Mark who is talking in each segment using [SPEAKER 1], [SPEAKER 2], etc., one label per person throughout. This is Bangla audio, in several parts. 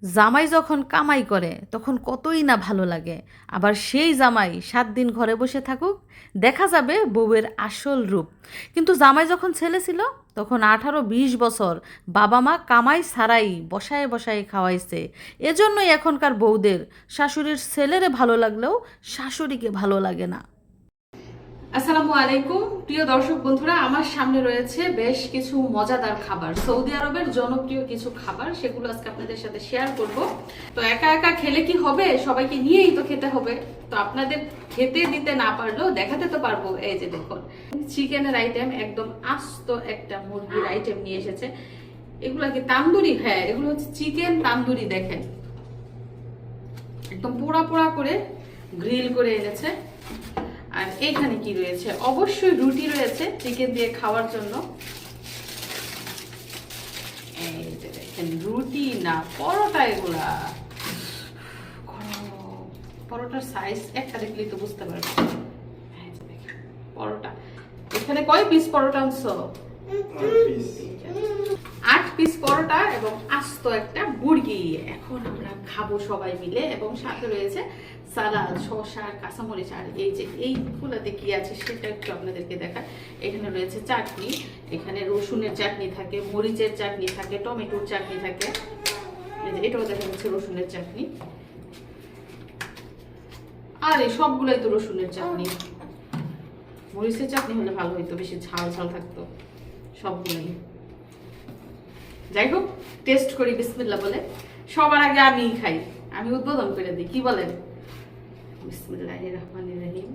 [SPEAKER 1] জামাই যখন কামাই করে তখন কতই না ভালো লাগে, আবার সেই জামাই 7 দিন ঘরে বসে থাকুক, দেখা যাবে বউয়ের আসল রূপ। কিন্তু জামাই যখন ছেলে ছিল তখন 18-20 বছর বাবা মা কামাই ছাড়াই বসায় বসায় খাওয়াইছে। এজন্যই এখনকার বউদের শাশুড়ির ছেলেরে ভালো লাগলেও শাশুড়িকে ভালো লাগে না। আসসালামু আলাইকুম প্রিয় দর্শক বন্ধুরা, আমার সামনে রয়েছে বেশ কিছু মজাদার খাবার, সৌদি আরবের জনপ্রিয় কিছু খাবার, সেগুলো আজকে আপনাদের সাথে শেয়ার করব। তো একা একা খেলে কি হবে, সবাইকে নিয়েই তো খেতে হবে। তো আপনাদের খেতে দিতে না পারলেও দেখাতে তো পারবো। এই যে দেখুন, চিকেনের আইটেম, একদম আস্ত একটা মুরগির আইটেম নিয়ে এসেছে। এগুলো কি তান্দুরি? হ্যাঁ, এগুলো হচ্ছে চিকেন তান্দুরি। দেখেন, একদম পোড়া পোড়া করে গ্রিল করে এনেছে। আর এখানে কি রয়েছে? অবশ্যই রুটি রয়েছে চিকেন দিয়ে খাওয়ার জন্য। এই যে দেখেন, রুটি না পরোটা, এগুলা পরোটার সাইজ একটা দেখলেই তো বুঝতে পারবেন। এই যে দেখেন পরোটা, এখানে কয় পিস পরোটা আনছো? 8 পিস পরোটা এবং আস্ত একটা মুরগি। এখন আমরা খাবো সবাই মিলে, এবং সাথে রয়েছে সালাদ, শসা, কাঁচামরিচ। আর এই যে এই ফুলাতে কি আছে সেটা একটু আপনাদেরকে দেখায়। এখানে রয়েছে চাটনি, এখানে রসুনের চাটনি থাকে, মরিচের চাটনি থাকে, টমেটোর চাটনি থাকে। এটাও দেখা যাচ্ছে রসুনের চাটনি। আর এই সবগুলাই তো রসুনের চাটনি। মরিচের চাটনি হলে ভালো হইতো, বেশি ঝাল ঝাল থাকতো সবগুলাই। যাই হোক, টেস্ট করি বিসমিল্লাহ বলে। সবার আগে আমি খাই, আমি উদ্বোধন করে দিই, কি বলেন? বিসমিল্লাহির রহমানির রহিম।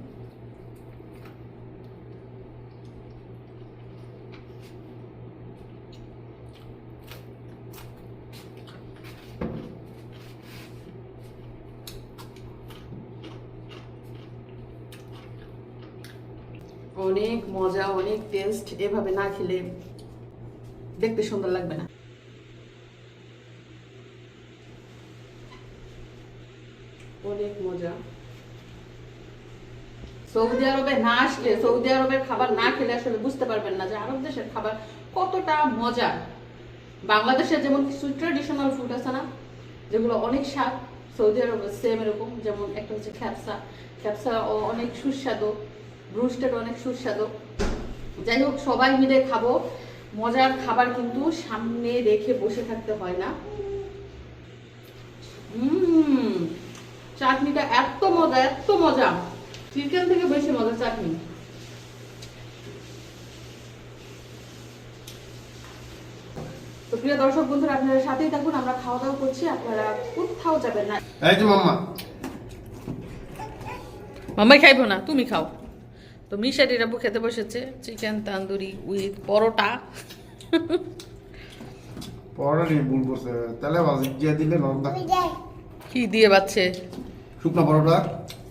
[SPEAKER 1] অনেক মজা, অনেক টেস্ট। এভাবে না খেলে দেখতে সুন্দর লাগবে না। অনেক মজা। সৌদি আরবে না আসলে, সৌদি আরবের খাবার না খেলে আসলে বুঝতে পারবেন না যে আরব দেশের খাবার কতটা মজা। বাংলাদেশের যেমন কিছু ট্রেডিশনাল ফুড আছে না, যেগুলো অনেক স্বাদ, সৌদি আরবে সেম এরকম। যেমন একটা হচ্ছে খ্যাপসা, খ্যাপসা অনেক সুস্বাদু, ব্রুস্টেড অনেক সুস্বাদু। যাই হোক, সবাই মিলে খাবো। মজার খাবার কিন্তু সামনে রেখে বসে থাকতে হয় না। চাটনিটা এত মজা, এত মজা, চিকেন থেকে বেশি মজা চাটনি। তো প্রিয় দর্শক বন্ধুরা, আপনারা সাথেই থাকুন, আমরা খাওয়া দাওয়া করছি, আপনারা কোথাও যাবেন না।
[SPEAKER 2] এই যে মাম্মা,
[SPEAKER 1] মাম্মাই খাইবো না, তুমি খাও। তো মিশারির আব্বু খেতে বসেছে চিকেন তান্দুরি উইথ পরোটা।
[SPEAKER 2] পরোটা নিয়ে ভুল করছে, তেলে ভাজি দিয়ে দিলে নরম থাকে।
[SPEAKER 1] কি দিয়ে বাচ্ছে?
[SPEAKER 2] শুকনো পরোটা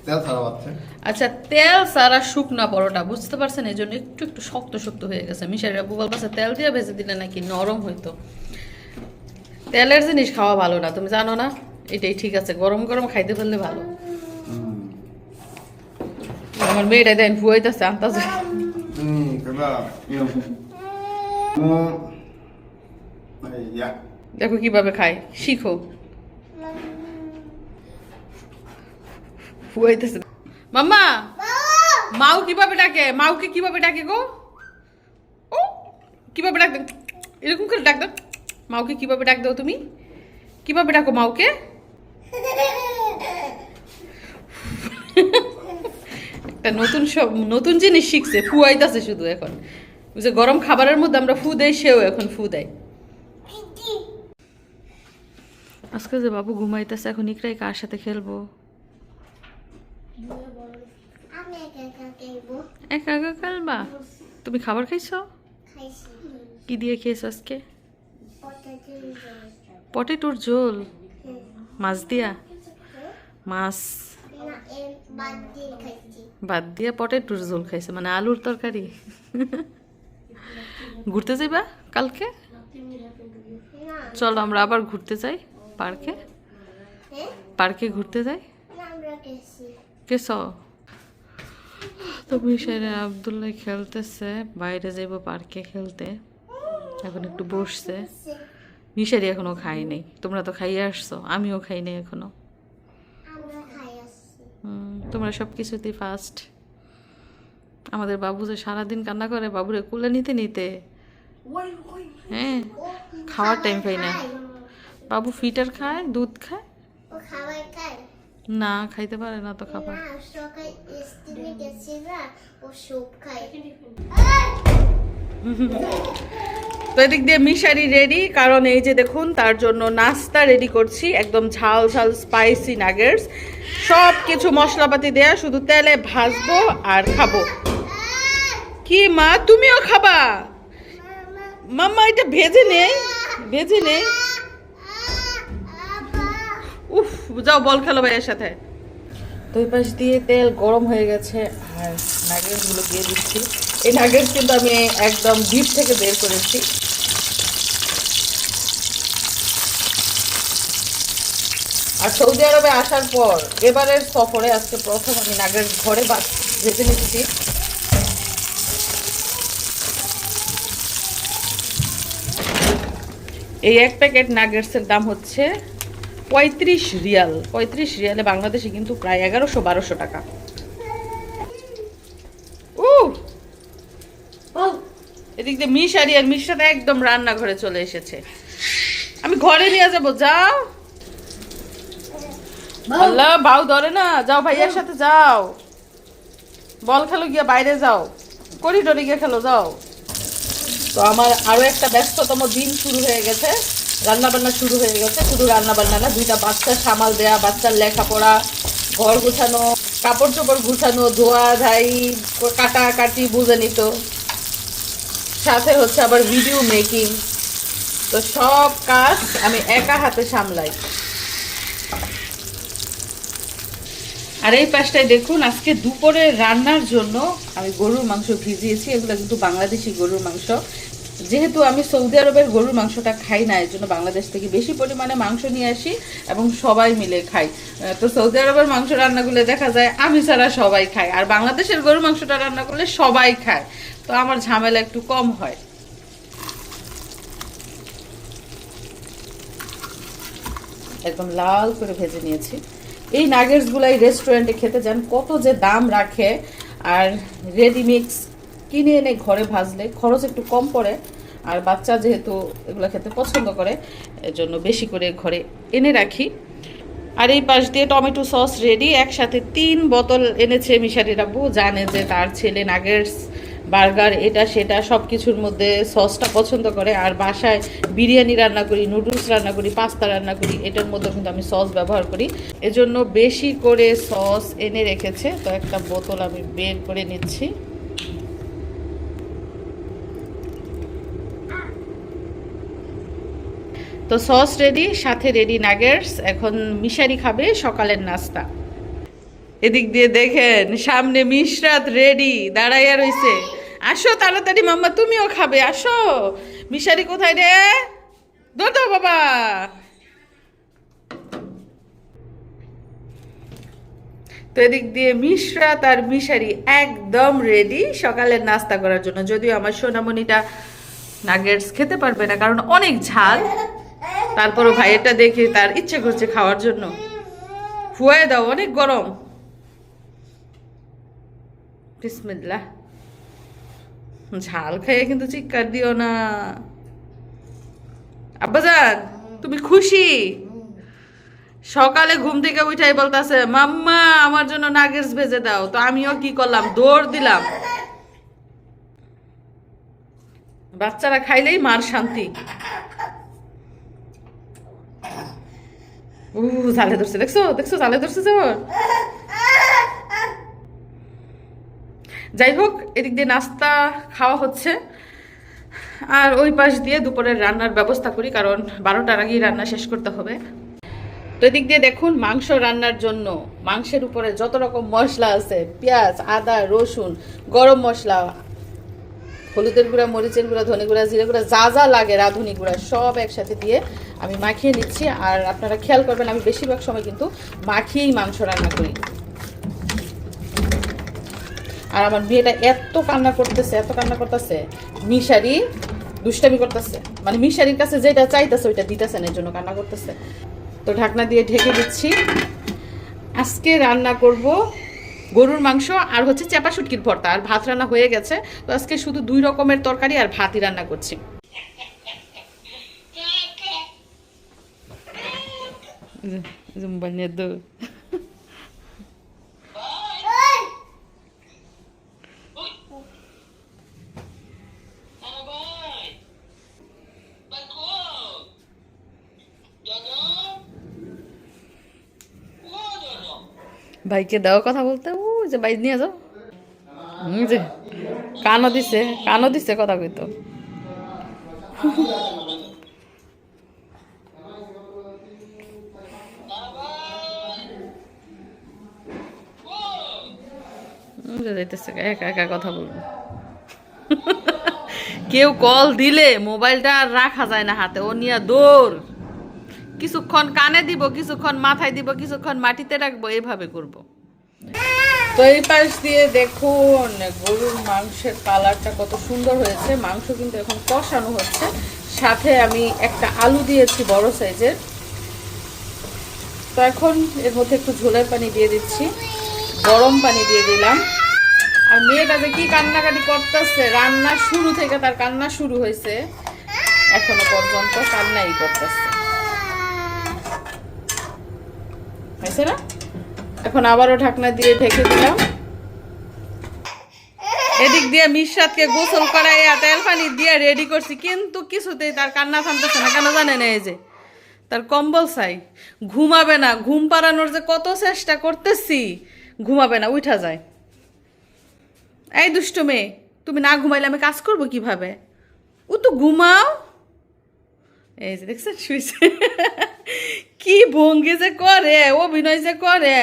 [SPEAKER 2] তেল ছাড়া বাচ্ছে।
[SPEAKER 1] আচ্ছা, তেল সারা শুকনা পরোটা, বুঝতে পারছেন? এই জন্য একটু একটু শক্ত শক্ত হয়ে গেছে। মিশারির আব্বু বলছে তেল দিয়ে ভেজে দিলে নাকি নরম হইতো। তেলের জিনিস খাওয়া ভালো না, তুমি জানো না? এটাই ঠিক আছে, গরম গরম খাইতে পারলে ভালো। আমার মেয়েটা দেন ফুয়াইতেছে আনতাছে।
[SPEAKER 2] কেবা ইয়া
[SPEAKER 1] দেখো কিভাবে খায়, শিখো। ফুয়াইতেছে। মাম্মা, মাও কিভাবে ডাকে? মাওকে কিভাবে ডাকে গো? ও কিভাবে ডাক? এরকম করে ডাক দাও। মাওকে কিভাবে ডাক দাও তুমি? কিভাবে ডাকো মাওকে? একটা নতুন জিনিস শিখছে, ফুয়াইতেছে শুধু এখন। বুঝছে, গরম খাবারের মধ্যে আমরা ফু দেই, সেও এখন ফু দেয়। আজকে যে বাবু ঘুমাইতেছে, এখন ইকরাই কার সাথে খেলবো? একা একা খেলবা? তুমি খাবার খাইছো? কি দিয়ে খেয়েছো আজকে? পটেটোর ঝোল? মাছ দিয়া? মাছ বাদ দিয়া পটেটোর ঝোল খাইছে, মানে আলুর তরকারি। ঘুরতে যাইবা কালকে? চলো আমরা আবার ঘুরতে যাই পার্কে। পার্কে ঘুরতে যাই। কেস তো মিশাইরা আব্দুল্লাহ খেলতেছে, বাইরে যাইব পার্কে খেলতে। এখন একটু বসছে, মিশারি এখনো খাই নাই, তোমরা তো খাইয়ে আসছো, আমিও খাই নাই এখনো। তোমরা সব কিছুতেই ফার্স্ট। আমাদের বাবু যে সারাদিন কান্না করে বাবুরে কুলে নিতে নিতে, হ্যাঁ খাওয়ার টাইম পাই না। বাবু ফিটার খায়, দুধ খায় না, খাইতে পারে না তো খাবার। তো এদিক দিয়ে মিশারি রেডি, কারণ এই যে দেখুন তার জন্য নাস্তা রেডি করছি, একদম ঝাল ঝাল স্পাইসি নাগেটস, সব কিছু মশলাপাতি দেয়া, শুধু তেলে ভাজবো আর খাবো। কি মা, তুমিও খাবা? মাম্মা এটা ভেজে নেই, ভেজে নেই। উফ, যাও বল খেলো ভাইয়ের সাথে। তো এই পাশ দিয়ে তেল গরম হয়ে গেছে আর নাগেটসগুলো দিয়ে দিচ্ছি। এই নাগেটস কিন্তু আমি একদম ডিপ থেকে বের করেছি। আর সৌদি আরবে আসার পর এবারের সফরে আজকে প্রথম আমি নাগেটস ঘরে ভেজে নিচ্ছি। এই এক প্যাকেট নাগেটসের দাম হচ্ছে 35 রিয়াল। 35 রিয়ালে বাংলাদেশে কিন্তু প্রায় 1100-1200 টাকা। এদিক দিয়ে মিশারি আর মিশাতে একদম রান্নাঘরে চলে এসেছে। আমি ঘরে নিয়ে যাবো, যাও। আল্লাহ, বাউ ধরে না, যাও ভাইয়ার সাথে যাও, বল খেলো গিয়া, বাইরে যাও, করিডোরে গিয়ে খেলো, যাও। তো আমার আরো একটা ব্যস্ততম দিন শুরু হয়ে গেছে, রান্না বান্না শুরু হয়ে গেছে। শুধু রান্না বান্না না, দুইটা বাচ্চা সামাল দেয়া, বাচ্চার লেখাপড়া, ঘর গুছানো, কাপড় চোপড় গুছানো, ধোয়া ধাই, কাটা কাটি, বুঝে নিত, সাথে হচ্ছে আবার ভিডিও মেকিং। তো সব কাজ আমি একা হাতে সামলাই। আর এই পাশটায় দেখুন, আজকে দুপুরে রান্নার জন্য আমি গরুর মাংস ভিজিয়েছি। এগুলো কিন্তু বাংলাদেশি গরুর মাংস। যেহেতু আমি সৌদি আরবের গরুর মাংসটা খাই না, এর জন্য বাংলাদেশ থেকে বেশি পরিমাণে মাংস নিয়ে আসি এবং সবাই মিলে খাই। তো সৌদি আরবের মাংস রান্নাগুলো দেখা যায় আমি ছাড়া সবাই খায়, আর বাংলাদেশের গরুর মাংসটা রান্না করলে সবাই খায়, তো আমার ঝামেলা একটু কম হয়। একদম লাল করে ভেজে নিয়েছি। এই নাগেটসগুলাই রেস্টুরেন্টে খেতে যান কত যে দাম রাখে, আর রেডিমিক্স কিনে এনে ঘরে ভাজলে খরচ একটু কম পড়ে, আর বাচ্চা যেহেতু এগুলো খেতে পছন্দ করে এজন্য বেশি করে ঘরে এনে রাখি। আর এই পাশ দিয়ে টমেটো সস রেডি, একসাথে 3 বোতল এনেছে মিশারির আব্বু। জানে যে তার ছেলে নাগেটস, বার্গার, এটা সেটা সব কিছুর মধ্যে সসটা পছন্দ করে। আর বাসায় বিরিয়ানি রান্না করি, নুডলস রান্না করি, পাস্তা রান্না করি, এটার মধ্যে কিন্তু আমি সস ব্যবহার করি, এজন্য বেশি করে সস এনে রেখেছে। তো একটা বোতল আমি বের করে নিচ্ছি। তো সস রেডি, সাথে রেডি নাগেটস। এখন মিশারি খাবে সকালের নাস্তা। এদিক দিয়ে দেখেন সামনে মিশরাত রেডি দাঁড়াইয়া রইছে। আসো তাড়াতাড়ি মাম্মা, তুমিও খাবে, আসো। মিশারি কোথায় রে? দৌড় বাবা। তো এদিক দিয়ে মিশরাত আর মিশারি একদম রেডি সকালের নাস্তা করার জন্য। যদিও আমার সোনামণিটা নাগেটস খেতে পারবে না, কারণ অনেক ঝাল, তারপরও ভাইয়েরটা দেখে তার ইচ্ছে করছে খাওয়ার জন্য। ফুয়াই দাও, অনেক গরম। বিসমিল্লাহ। ঝাল খেয়ে কিন্তু চিৎকার দিও না। আব্বাজান, তুমি খুশি? সকালে ঘুম থেকে উঠাই বলতাছে মাম্মা আমার জন্য নাগেটস ভেজে দাও। তো আমিও কি করলাম, দৌড় দিলাম। বাচ্চারা খাইলেই মার শান্তি। ঝালে ধরছে, দেখছো দেখছো, ঝালে ধরছে যেমন। যাই হোক, এদিক দিয়ে নাস্তা খাওয়া হচ্ছে, আর ওই পাশ দিয়ে দুপুরের রান্নার ব্যবস্থা করি, কারণ 12টার আগেই রান্না শেষ করতে হবে। তো এদিক দিয়ে দেখুন মাংস রান্নার জন্য মাংসের উপরে যত রকম মশলা আছে, পেঁয়াজ, আদা, রসুন, গরম মশলা, হলুদের গুঁড়া, মরিচের গুঁড়া, ধনে গুঁড়া, জিরে গুঁড়া, যা যা লাগে রাঁধুনি গুঁড়া, সব একসাথে দিয়ে আমি মাখিয়ে নিচ্ছি। আর আপনারা খেয়াল করবেন আমি বেশিরভাগ সময় কিন্তু মাখিয়েই মাংস রান্না করি। আর আমার মেয়েটা এত কান্না করতেছে, এত কান্না করতেছে। দুষ্টামি করতেছে, মানে মিশারির কাছে যেটা চাইতেছে ওইটা দিতেছে না, এর জন্য কান্না করতেছে। তো ঢাকনা দিয়ে ঢেকে দিচ্ছি। আজকে রান্না করব গরুর মাংস আর হচ্ছে চাপা শুটকির ভর্তা, আর ভাত রান্না হয়ে গেছে। তো আজকে শুধু 2 রকমের তরকারি আর ভাতই রান্না করছি। মোবাইল নিয়ে দৌড়। ভাইকে দাও কথা বলতে, ও যে ভাই নিয়ে যাও। যে কানও দিছে কথা কইতো। যাইতেছে একা একা কথা বলবো। কেউ কল দিলে মোবাইলটা আর রাখা যায় না হাতে, ও নিয়ে দৌড়। কিছুক্ষণ কানে দিব, কিছুক্ষণ মাথায় দিব, কিছুক্ষণ মাটিতে রাখবো, এইভাবে করব। তো এই পাশ দিয়ে দেখুন গরুর মাংসের কালারটা কত সুন্দর হয়েছে। মাংস কিন্তু এখন কষানো হচ্ছে, সাথে আমি একটা আলু দিয়েছি বড় সাইজের। তো এখন এর মধ্যে একটু ঝোলের পানি দিয়ে দিচ্ছি, গরম পানি দিয়ে দিলাম। আর মেয়েটা যে কি কান্নাকাটি করতেছে, রান্না শুরু থেকে তার কান্না শুরু হয়েছে, এখনো পর্যন্ত কান্নাই করতেছে। হয়েছে না? এখন আবারও ঢাকনা দিয়ে ঢেকে দিলাম। এদিক দিয়ে মিশরাতকে গোসল করাইয়া তেল পানি দিয়ে রেডি করছি, কিন্তু কিছুতেই তার কান্না থামতেছে না। কেন জানেন? এই যে তার কম্বল চাই, ঘুমাবে না। ঘুম পাড়ানোর যে কত চেষ্টা করতেছি, ঘুমাবে না, উঠা যায়। এই দুষ্ট মেয়ে, তুমি না ঘুমাইলে আমি কাজ করবো কিভাবে? ও তো ঘুমাও। এই যে দেখছেন শুয়েছে, কি ভঙ্গি যে করে, অভিনয় যে করে।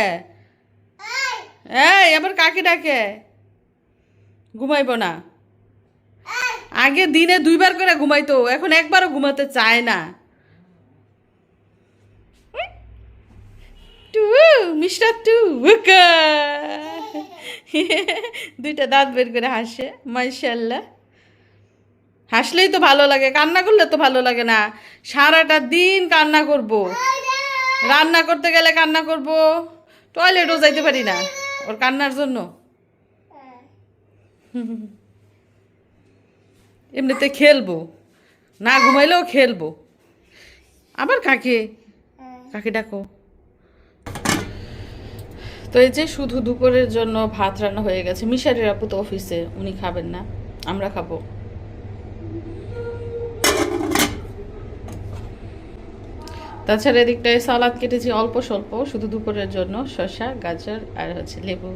[SPEAKER 1] এই আবার কাকে ডাকে? ঘুমাইব না? আগে দিনে 2 বার করে ঘুমাইতো, এখন একবারও ঘুমাতে চায় না। টু মিস্টার টু, দুইটা দাঁত বের করে হাসে, মাশাআল্লাহ। হাসলেই তো ভালো লাগে, কান্না করলে তো ভালো লাগে না। সারাটা দিন কান্না করব, রান্না করতে গেলে কান্না করব, টয়লেটও যাইতে পারি না ওর কান্নার জন্য। এমনিতে খেলবো, না ঘুমাইলেও খেলবো। আবার কাকে কাকে ডাকো? তো এই যে শুধু দুপুরের জন্য ভাত রান্না হয়ে গেছে। মিশারির আপু তো অফিসে, উনি খাবেন না, আমরা খাবো। তাছাড়া এদিকটায় সালাদ কেটেছি অল্প স্বল্প, শুধু দুপুরের জন্য, শসা, গাজর আর হচ্ছে লেবু।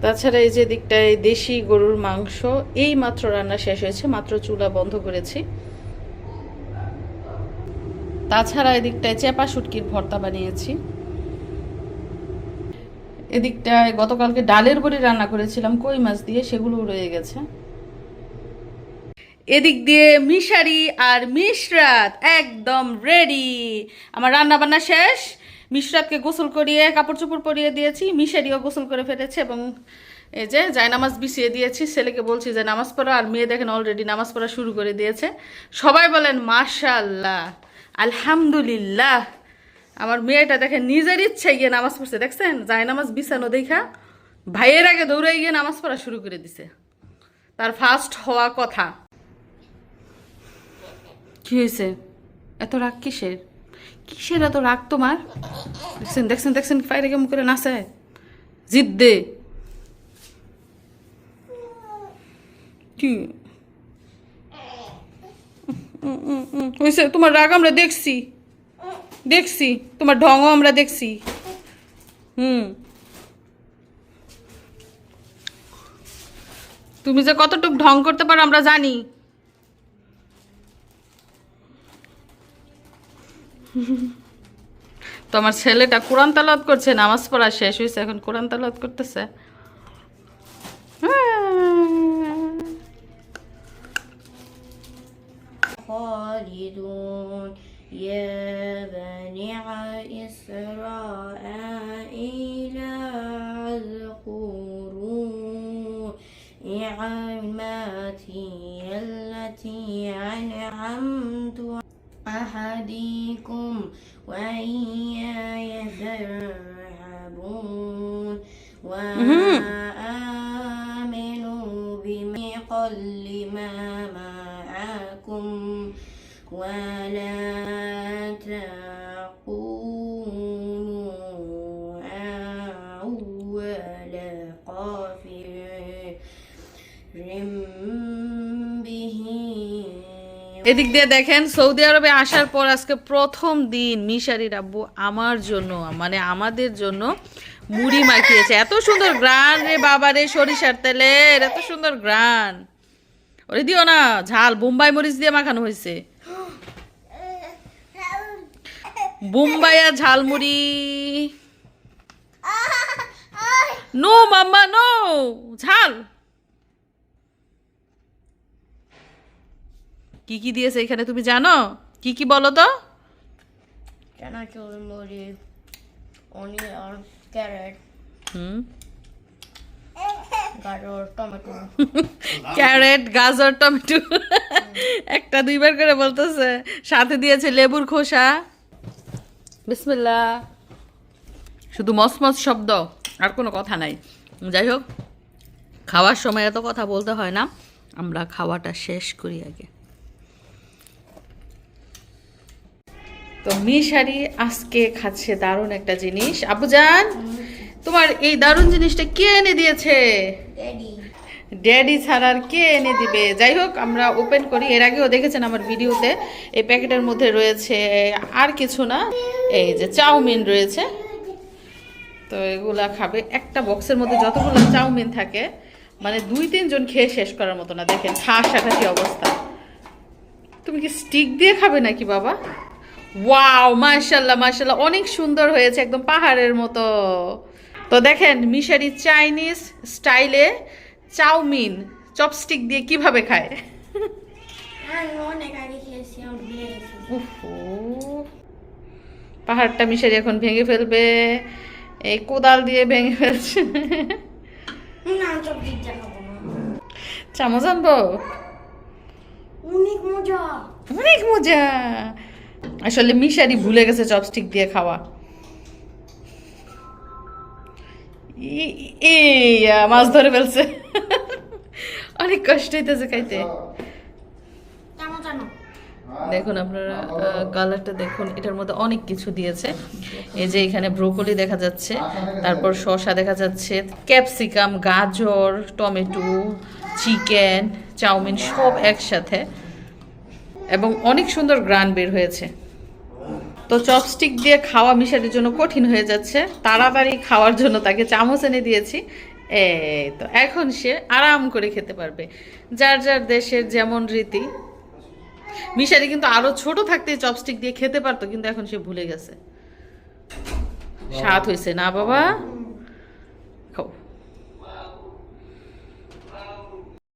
[SPEAKER 1] তাছাড়া এই যে দিকটায় দেশি গরুর মাংস, এই মাত্র রান্না শেষ হয়েছে, মাত্র চুলা বন্ধ করেছি। তাছাড়া এদিকটায় চেপা শুটকির ভর্তা বানিয়েছি। এদিকটায় গতকালকে ডালের বড়ি রান্না করেছিলাম কই মাছ দিয়ে, সেগুলো রয়ে গেছে। এদিক দিয়ে মিশারি আর মিশরাত একদম রেডি। আমার রান্না বান্না শেষ। মিশরাতকে গোসল করিয়ে কাপড় চোপড় পরিয়ে দিয়েছি, মিশারিও গোসল করে ফেলেছে, এবং এই যে জায়নামাজ বিছিয়ে দিয়েছি। ছেলেকে বলছি যে নামাজ পড়ো, আর মেয়ে দেখেন অলরেডি নামাজ পড়া শুরু করে দিয়েছে। সবাই বলেন মাশাআল্লাহ, আলহামদুলিল্লাহ। আমার মেয়েটা দেখেন নিজের ইচ্ছায় গিয়ে নামাজ পড়ছে, দেখছেন? জায়নামাজ বিছানো দেখা ভাইয়ের আগে দৌড়ে গিয়ে নামাজ পড়া শুরু করে দিছে। তার ফার্স্ট হওয়া কথা। কি হয়েছে? এত রাগ কিসের? কিসের এত রাগ তোমার? দেখছেন দেখছেন দেখছেন পায়রে কেমন করে নাচে, জিদ দে। কি হয়েছে? তোমার রাগ আমরা দেখছি, দেখছি তোমার ঢংও আমরা দেখছি। তুমি যে কতটুক ঢং করতে পারো আমরা জানি। তো আমার ছেলেটা কোরআন তালাওয়াত করছে, নামাজ পড়া শেষ হয়েছে, এখন কোরআন তালাওয়াত করতেছে।
[SPEAKER 3] خالدون يا بني إسرائيل اذكروا نعمتي أنعمت أحدكم وإياي فارهبون وآمنوا بمقل ما معكم ولا تكونوا أول كافر به
[SPEAKER 1] এদিক দিয়ে দেখেন সৌদি আরবে আসার পর আজকে প্রথম দিন মিশারির আব্বু আমার জন্য মানে আমাদের জন্য মুড়ি মাখিয়েছে। এত সুন্দর গ্রান রে বাবা রে, সরিষার তেলের এত সুন্দর গ্রান। ওরে দিও না, ঝাল বোম্বাই মরিচ দিয়ে মাখানো হয়েছে, বোম্বাইয়া ঝালমুড়ি। নো মাম্মা নো, ঝাল। কি কি দিয়েছে এখানে তুমি জানো? কি কি বলো তো?
[SPEAKER 3] চানাচুর, মরিচ, অনিয়ন, ক্যারেট, গাজর, টমেটো।
[SPEAKER 1] ক্যারেট, গাজর, টমেটো একটা দুইবার করে বলতেছে। সাথে দিয়েছে লেবুর খোসা। বিসমিল্লাহ। শুধু মসমস শব্দ, আর কোনো কথা নাই। যাই হোক, খাওয়ার সময় এত কথা বলতে হয় না, আমরা খাওয়াটা শেষ করি আগে। তো মিশারি আজকে খাচ্ছে দারুণ একটা জিনিস। আব্বুজান, তোমার এই দারুণ জিনিসটা কে এনে দিয়েছে?
[SPEAKER 3] ড্যাডি।
[SPEAKER 1] ড্যাডি ছাড়া আর কে এনে দিবে? যাই হোক, আমরা ওপেন করি। এর আগেও দেখেছেন আমার ভিডিওতে। এই প্যাকেটের মধ্যে রয়েছে আর কিছু না, এই যে চাউমিন রয়েছে। তো এগুলা খাবে। একটা বক্সের মধ্যে যতগুলো চাউমিন থাকে, মানে 2-3 জন খেয়ে শেষ করার মতো না। দেখেন ঠাসাঠাসি অবস্থা। তুমি কি স্টিক দিয়ে খাবে নাকি বাবা? ওয়াও, মাশাআল্লাহ মাশাআল্লাহ, অনেক সুন্দর হয়েছে, একদম পাহাড়ের মতো। তো দেখেন মিশারি চাইনিজ স্টাইলে চাউমিন চপস্টিক দিয়ে কিভাবে খায়।
[SPEAKER 3] আমি অনেক আগে খেয়েছি, আমার ভুলে গেছি।
[SPEAKER 1] উফু, পাহাড়টা মিশারি এখন ভেঙে ফেলবে। এই কোদাল দিয়ে ভেঙে ফেলছে।
[SPEAKER 3] না, আমি সব পিজ্জা খাবো না।
[SPEAKER 1] চামচ আনবো?
[SPEAKER 3] অনেক মজা।
[SPEAKER 1] অনেক মজা। আসলে মিশারি ভুলে গেছে চপস্টিক দিয়ে খাওয়া। মাছ ধরে ফেলছে। অনেক কষ্ট হইতেছে খাইতে।
[SPEAKER 3] কেমন জানো?
[SPEAKER 1] দেখুন আপনারা কালারটা দেখুন, এটার মধ্যে অনেক কিছু দিয়েছে। এই যে এখানে ব্রোকলি দেখা যাচ্ছে, তারপর শসা দেখা যাচ্ছে, ক্যাপসিকাম, গাজর, টমেটো, চিকেন, চাউমিন সব একসাথে, এবং অনেক সুন্দর গ্রান বের হয়েছে। তো চপস্টিক দিয়ে খাওয়া মিশারির জন্য কঠিন হয়ে যাচ্ছে। তাড়াতাড়ি খাওয়ার জন্য তাকে চামচ এনে দিয়েছি। এই তো এখন সে আরাম করে খেতে পারবে, যার যার দেশের যেমন রীতি। মিশারি কিন্তু আরো ছোট থাকতে চপস্টিক দিয়ে খেতে পারতো, কিন্তু এখন সে ভুলে গেছে। স্বাদ হয়েছে না বাবা? খাও।